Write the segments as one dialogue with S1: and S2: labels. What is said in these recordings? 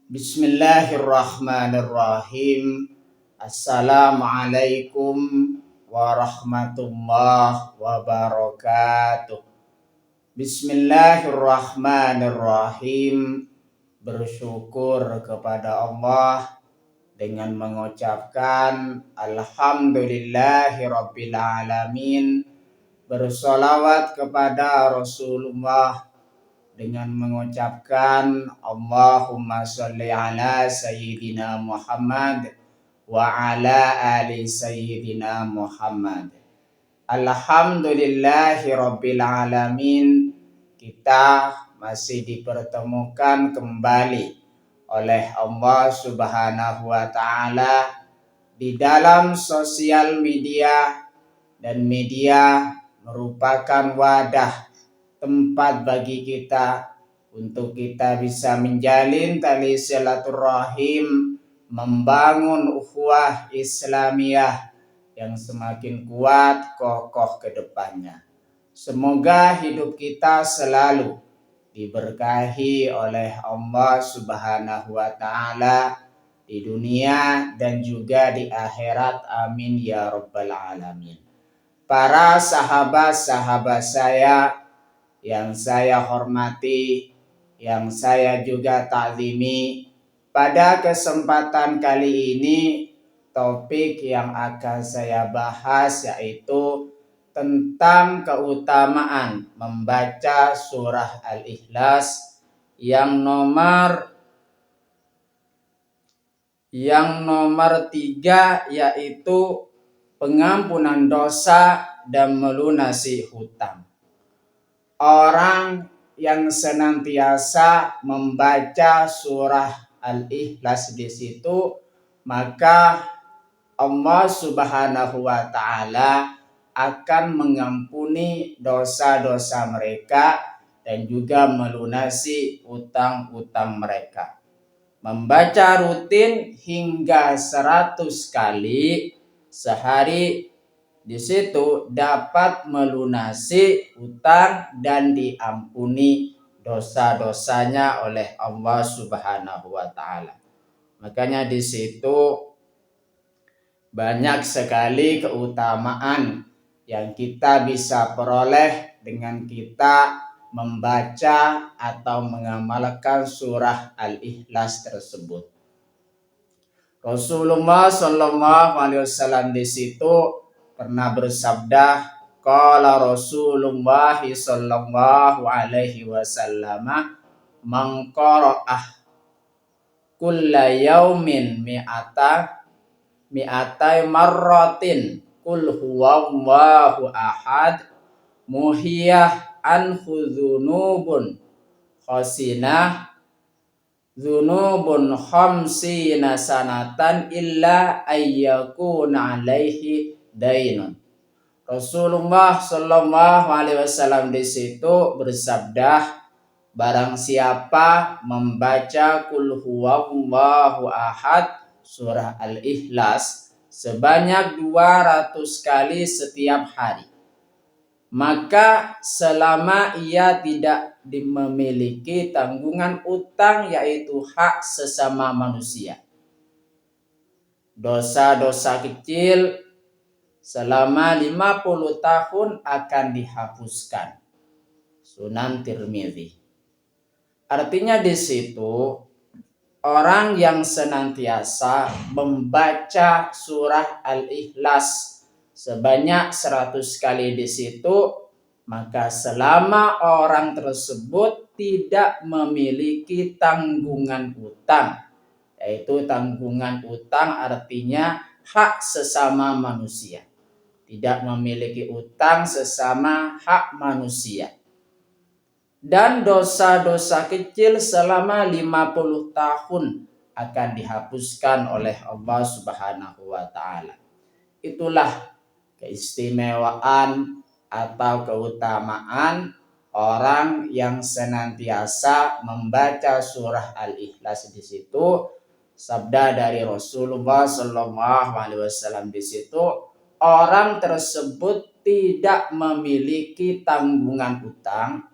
S1: Bismillahirrahmanirrahim. Assalamualaikum warahmatullahi wabarakatuh. Bismillahirrahmanirrahim. Bersyukur kepada Allah dengan mengucapkan Alhamdulillahirabbil alamin. Bersolawat kepada Rasulullah dengan mengucapkan Allahumma sholli ala Sayyidina Muhammad wa ala ali Sayyidina Muhammad. Alhamdulillahi Rabbil Alamin. Kita masih dipertemukan kembali oleh Allah Subhanahu wa Ta'ala di dalam sosial media, dan media merupakan wadah tempat bagi kita untuk kita bisa menjalin tali silaturahim, membangun ukhuwah Islamiyah yang semakin kuat kokoh ke depannya. Semoga hidup kita selalu diberkahi oleh Allah Subhanahu wa Ta'ala di dunia dan juga di akhirat. Amin ya rabbal alamin. Para sahabat-sahabat saya yang saya hormati, yang saya juga ta'zimi, pada kesempatan kali ini topik yang akan saya bahas yaitu tentang keutamaan membaca surah Al-Ikhlas yang nomor 3, yaitu pengampunan dosa dan melunasi hutang. Orang yang senantiasa membaca surah Al-Ikhlas di situ, maka Allah Subhanahu wa Ta'ala akan mengampuni dosa-dosa mereka dan juga melunasi utang-utang mereka. Membaca rutin hingga 100 kali sehari di situ dapat melunasi utang dan diampuni dosa-dosanya oleh Allah Subhanahu wa Ta'ala. Makanya di situ banyak sekali keutamaan yang kita bisa peroleh dengan kita membaca atau mengamalkan surah Al-Ikhlas tersebut. Rasulullah SAW di situ pernah bersabda, qala Rasulullah sallallahu alaihi wasallam, man qara'ah kulla yaumin mi'atai marratin qul huwallahu ahad muhiyah anhu dzunubun khamsina sanatan illa ayyakuna alaihi dainun. Rasulullah Shallallahu Alaihi Wasallam di situ bersabda, barang siapa membaca Qul huwallahu ahad surah Al-Ikhlas sebanyak 200 kali setiap hari, maka selama ia tidak memiliki tanggungan utang, yaitu hak sesama manusia, dosa-dosa kecil selama 50 tahun akan dihapuskan. Sunan Tirmidzi. Artinya di situ orang yang senantiasa membaca surah Al-Ikhlas sebanyak 100 kali di situ, maka selama orang tersebut tidak memiliki tanggungan utang, yaitu tanggungan utang artinya hak sesama manusia, tidak memiliki utang sesama hak manusia, dan dosa-dosa kecil selama 50 tahun akan dihapuskan oleh Allah Subhanahu wa Ta'ala. Itulah keistimewaan atau keutamaan orang yang senantiasa membaca surah Al-Ikhlas di situ. Sabda dari Rasulullah Sallallahu Alaihi Wasallam di situ, orang tersebut tidak memiliki tanggungan utang,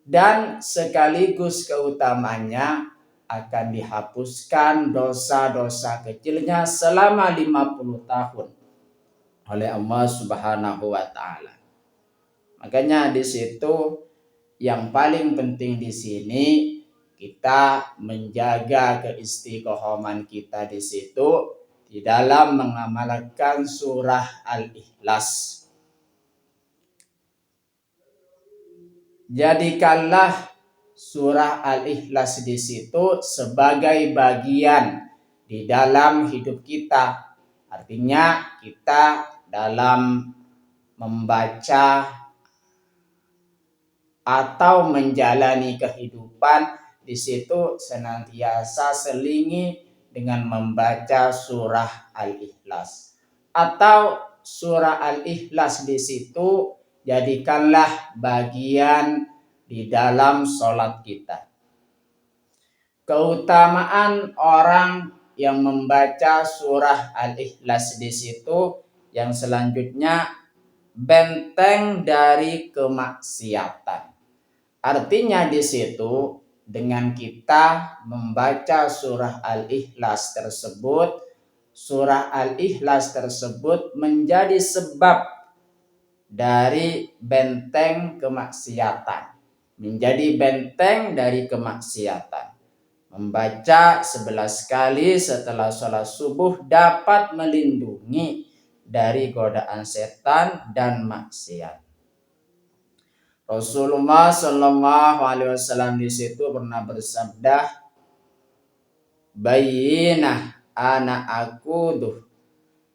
S1: dan sekaligus keutamanya akan dihapuskan dosa-dosa kecilnya selama 50 tahun oleh Allah Subhanahu wa taala. Makanya di situ yang paling penting di sini kita menjaga keistiqomahan kita di situ di dalam mengamalkan surah Al-Ikhlas. Jadikanlah surah Al-Ikhlas di situ sebagai bagian di dalam hidup kita. Artinya kita dalam membaca atau menjalani kehidupan di situ senantiasa selingi dengan membaca surah Al-Ikhlas. Atau surah Al-Ikhlas di situ jadikanlah bagian di dalam sholat kita. Keutamaan orang yang membaca surah Al-Ikhlas di situ yang selanjutnya benteng dari kemaksiatan. Artinya di situ dengan kita membaca surah Al-Ikhlas tersebut, surah Al-Ikhlas tersebut menjadi sebab dari benteng kemaksiatan. Menjadi benteng dari kemaksiatan. Membaca 11 kali setelah sholat subuh dapat melindungi dari godaan setan dan maksiat. Rasulullah Shallallahu Alaihi Wasallam di situ pernah bersabda, "Bayyinah ana akuduh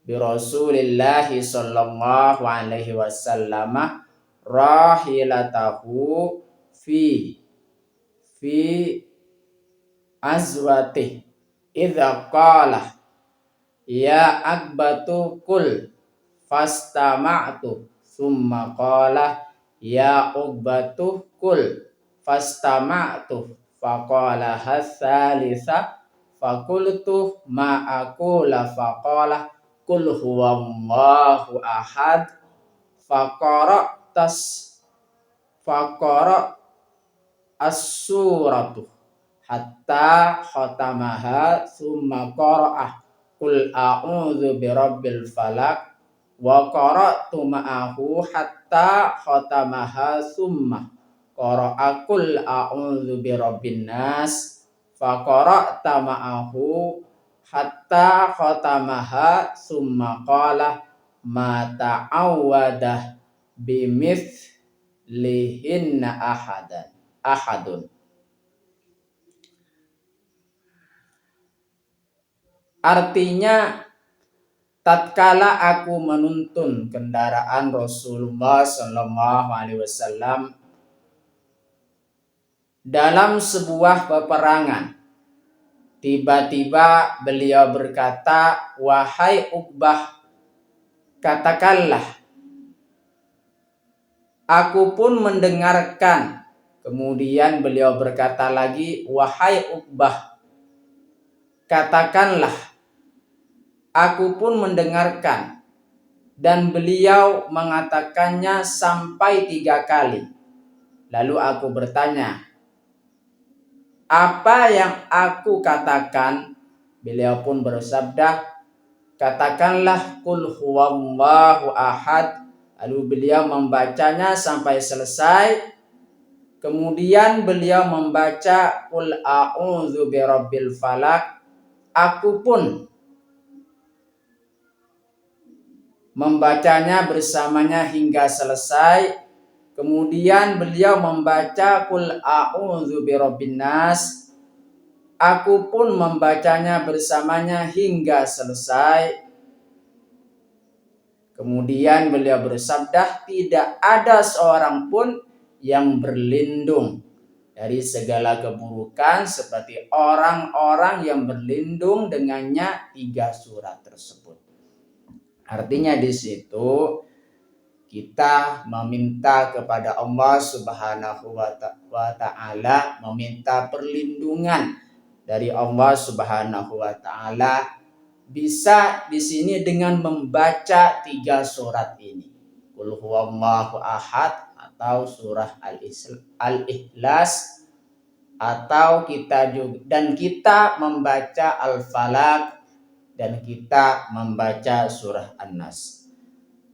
S1: bi Rasulillahi Shallallahu Alaihi Wasallam rahilatahu fi azwatih idza qala ya akbatu kul fastama'tu summa qala ya ubbatu kul fastama'tu faqala hasalisa faqultu ma aqula faqala kul huwallahu ahad faqara as-suratu hatta khatamaha summa qara'ah kul a'udzu birabbil falaq wa qara'tu ma'ahu hatta khatamaha summa qara'a kul a'udzu birabbin nas fa qara'ta ma'ahu hatta khatamaha summa qala ma ta'awwadah bimithlihinna ahadun. Artinya tatkala aku menuntun kendaraan Rasulullah Shallallahu Alaihi Wasallam dalam sebuah peperangan, tiba-tiba beliau berkata, "Wahai Uqbah, katakanlah." Aku pun mendengarkan. Kemudian beliau berkata lagi, "Wahai Uqbah, katakanlah." Aku pun mendengarkan, dan beliau mengatakannya sampai 3 kali. Lalu aku bertanya, apa yang aku katakan? Beliau pun bersabda, katakanlah kul huwallahu ahad. Lalu beliau membacanya sampai selesai. Kemudian beliau membaca kul a'udzu birabbil falaq. Aku pun membacanya bersamanya hingga selesai. Kemudian beliau membaca kul a'udzu birabbin nas. Aku pun membacanya bersamanya hingga selesai. Kemudian beliau bersabda, tidak ada seorang pun yang berlindung dari segala keburukan seperti orang-orang yang berlindung dengannya 3 surat tersebut. Artinya di situ kita meminta kepada Allah Subhanahu wa taala, meminta perlindungan dari Allah Subhanahu wa taala, bisa di sini dengan membaca 3 surat ini. Qul huwallahu ahad atau surah Al-Ikhlas, atau kita membaca Al-Falaq dan kita membaca surah An-Nas.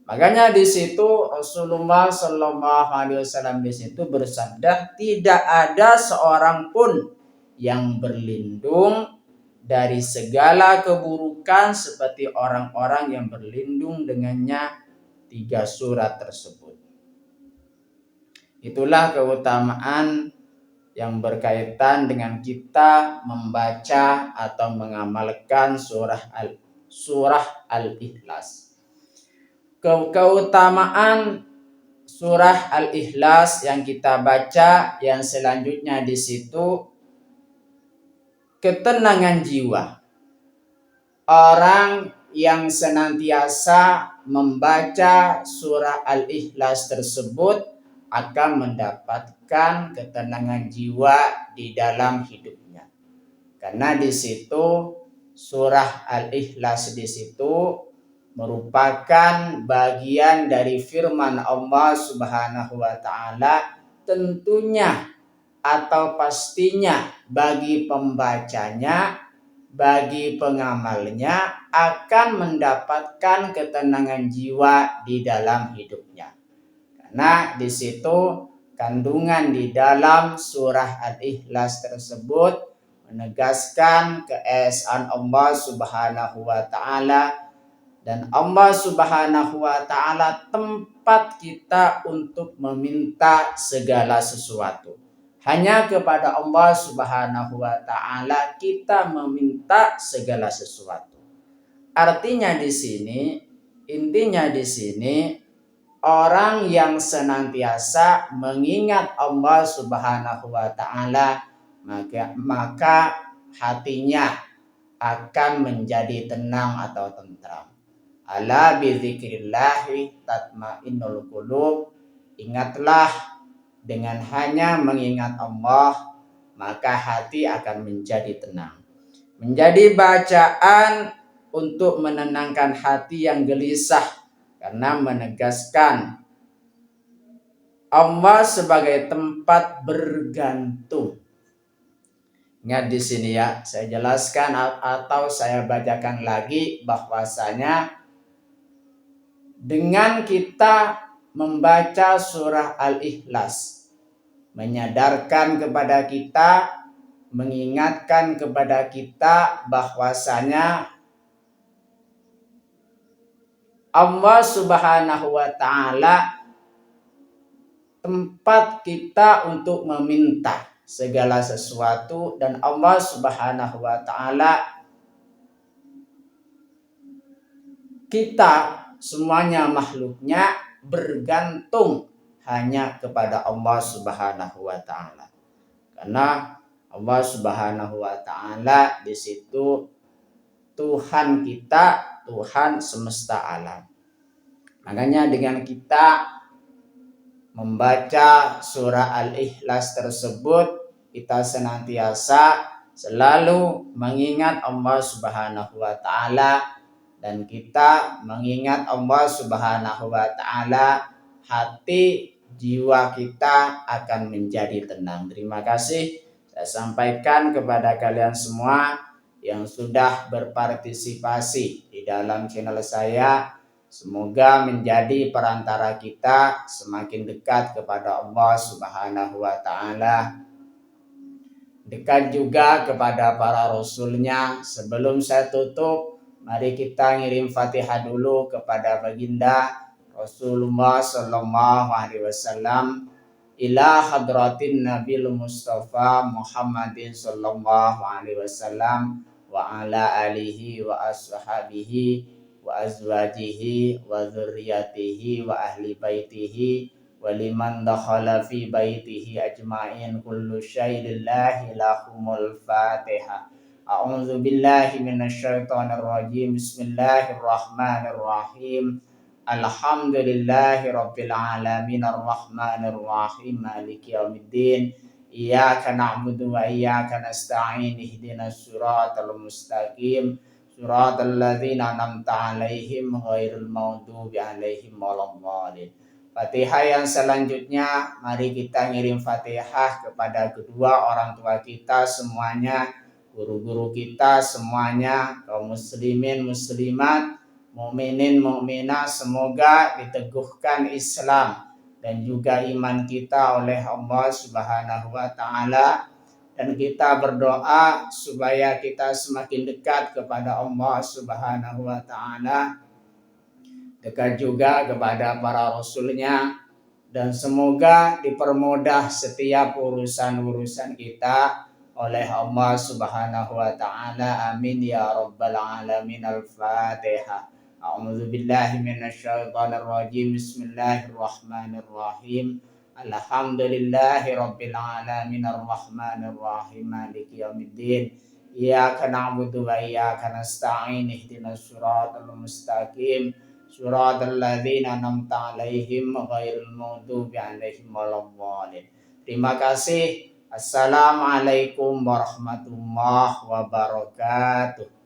S1: Makanya di situ Rasulullah Shallallahu Alaihi Wasallam di situ bersabda, tidak ada seorang pun yang berlindung dari segala keburukan seperti orang-orang yang berlindung dengannya 3 surat tersebut. Itulah keutamaan yang berkaitan dengan kita membaca atau mengamalkan surah Al-Ikhlas. Keutamaan surah Al-Ikhlas yang kita baca yang selanjutnya di situ, ketenangan jiwa. Orang yang senantiasa membaca surah Al-Ikhlas tersebut akan mendapatkan ketenangan jiwa di dalam hidupnya. Karena di situ surah Al-Ikhlas di situ merupakan bagian dari firman Allah Subhanahu wa taala, tentunya atau pastinya bagi pembacanya, bagi pengamalnya akan mendapatkan ketenangan jiwa di dalam hidupnya. Karena di situ kandungan di dalam surah Al-Ikhlas tersebut menegaskan keesaan Allah Subhanahu wa taala, dan Allah Subhanahu wa taala tempat kita untuk meminta segala sesuatu. Hanya kepada Allah Subhanahu wa taala kita meminta segala sesuatu. Artinya di sini, intinya di sini, orang yang senantiasa mengingat Allah Subhanahu wa taala, maka hatinya akan menjadi tenang atau tentram. Ala bizikrillahi tatmainnul qulub. Ingatlah, dengan hanya mengingat Allah maka hati akan menjadi tenang. Menjadi bacaan untuk menenangkan hati yang gelisah, karena menegaskan Allah sebagai tempat bergantung. Ingat di sini ya, saya jelaskan atau saya bacakan lagi bahwasanya dengan kita membaca surah Al-Ikhlas, menyadarkan kepada kita, mengingatkan kepada kita bahwasanya Allah Subhanahu wa taala tempat kita untuk meminta segala sesuatu, dan Allah Subhanahu wa taala, kita semuanya makhluknya bergantung hanya kepada Allah Subhanahu wa taala. Karena Allah Subhanahu wa taala di situ Tuhan kita, Tuhan semesta alam. Makanya dengan kita membaca surah Al-Ikhlas tersebut, kita senantiasa selalu mengingat Allah Subhanahu wa taala, dan kita mengingat Allah Subhanahu wa taala, hati jiwa kita akan menjadi tenang. Terima kasih saya sampaikan kepada kalian semua yang sudah berpartisipasi di dalam channel saya. Semoga menjadi perantara kita semakin dekat kepada Allah Subhanahu wa taala, dekat juga kepada para rasulnya. Sebelum saya tutup, mari kita ngirim Fatihah dulu kepada baginda Rasulullah Sallallahu Alaihi Wasallam, ila hadratin Nabil Mustafa Muhammadin Sallallahu Alaihi Wasallam wa ala alihi wa ashabihi wa azwajihi wa dzurriyyatihi wa ahli baitihi wa liman dakhala fi baitihi ajma'in kullu syai'in lillahi lahumul Fatihah. A'udzu billahi minasyaitonir rajim. Bismillahirrahmanirrahim. Alhamdulillahi rabbil alamin arrahmanir rahim maliki yaumiddin. Iyyaka na'budu wa iyyaka nasta'in. Ihdinas siratal mustaqim. Siratal ladzina an'amta 'alaihim ghairil maghdubi 'alaihim waladdallin. Fatihah yang selanjutnya, mari kita ngirim Fatihah kepada kedua orang tua kita semuanya, guru-guru kita semuanya, kaum muslimin muslimat, mukminin mukminah, semoga diteguhkan Islam dan juga iman kita oleh Allah Subhanahu wa taala, dan kita berdoa supaya kita semakin dekat kepada Allah Subhanahu wa taala, dekat juga kepada para rasulnya, dan semoga dipermudah setiap urusan-urusan kita oleh Allah Subhanahu wa taala. Amin ya rabbal alamin. Al-Fatihah. A'udzu billahi minasyaitonir rajim. Bismillahirrahmanirrahim. Alhamdulillahi rabbil alamin arrahmanir rahim maliki yaumiddin. Iyyaka na'budu wa iyyaka nasta'in. Ihdinas siratal mustaqim. Suratul ladzina an'amta 'alaihim ghairil maghdubi 'alaihim waladdallin. Terima kasih. Assalamualaikum warahmatullahi wabarakatuh.